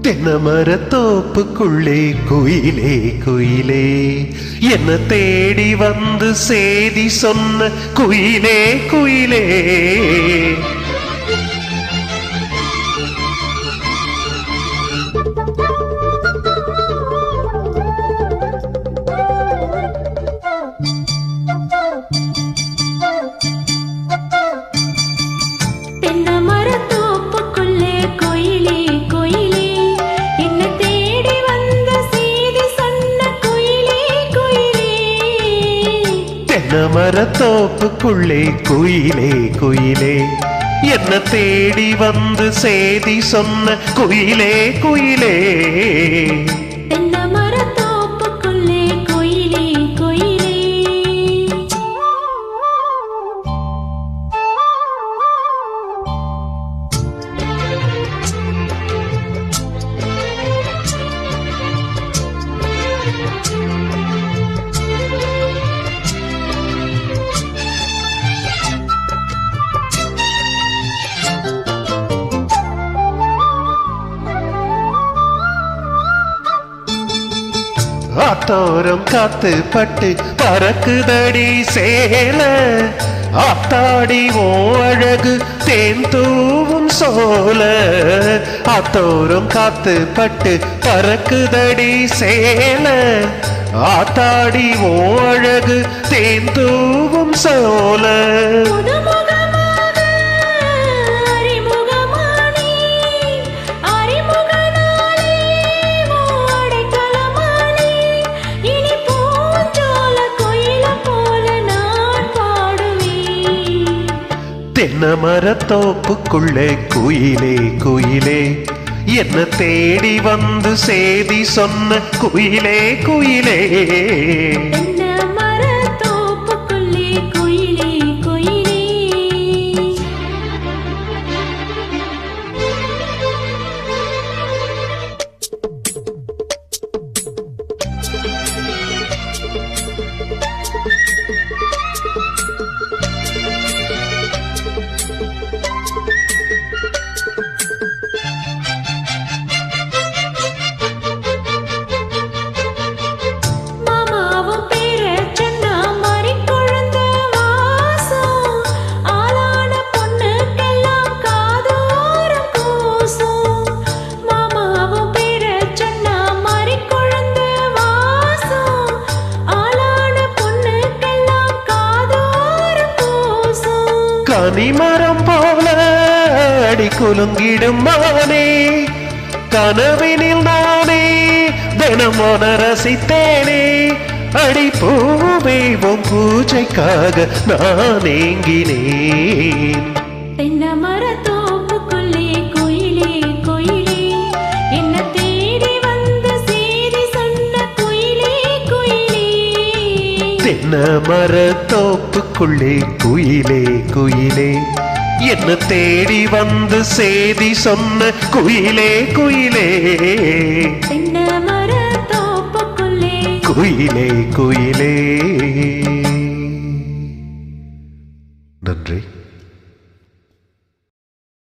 தென்னமரத்தோப்புக்குள்ளே குயிலே குயிலே என்ன தேடி வந்து சேதி சொன்ன குயிலே குயிலே மரத்தோப்புக்குள்ளே குயிலே குயிலே என்ன தேடி வந்து சேதி சொன்ன குயிலே குயிலே ஆத்தோரம் காத்து பட்டு பறக்குதடி சேல ஆத்தாடி ஓ அழகு தேன் தூவும் சோல ஆத்தோரம் காத்து பட்டு பறக்குதடி சேல ஆத்தாடி ஓ அழகு தேன் தூவும் சோல தென்னமரத்தோப்புக்குள்ளே குயிலே குயிலே என்ன தேடி வந்து சேதி சொன்ன குயிலே குயிலே கனிமரம் போல அடி குலுங்கிடும் மானே கனவினில் நானே தினமோன ரசித்தேனே அடி பூவே உன் பூஜைக்காக நான் ஏங்கினேன் தென்னமரத்தோப்புக்குள்ளே குயிலே குயிலே என்ன தேடி வந்து சேதி சொன்ன குயிலே குயிலே தென்னமரத்தோப்புக்குள்ளே குயிலே குயிலே என்ன தேடி வந்து சேதி சொன்ன குயிலே குயிலே தென்னமரத்தோப்புக்குள்ளே குயிலே குயிலே நன்றி.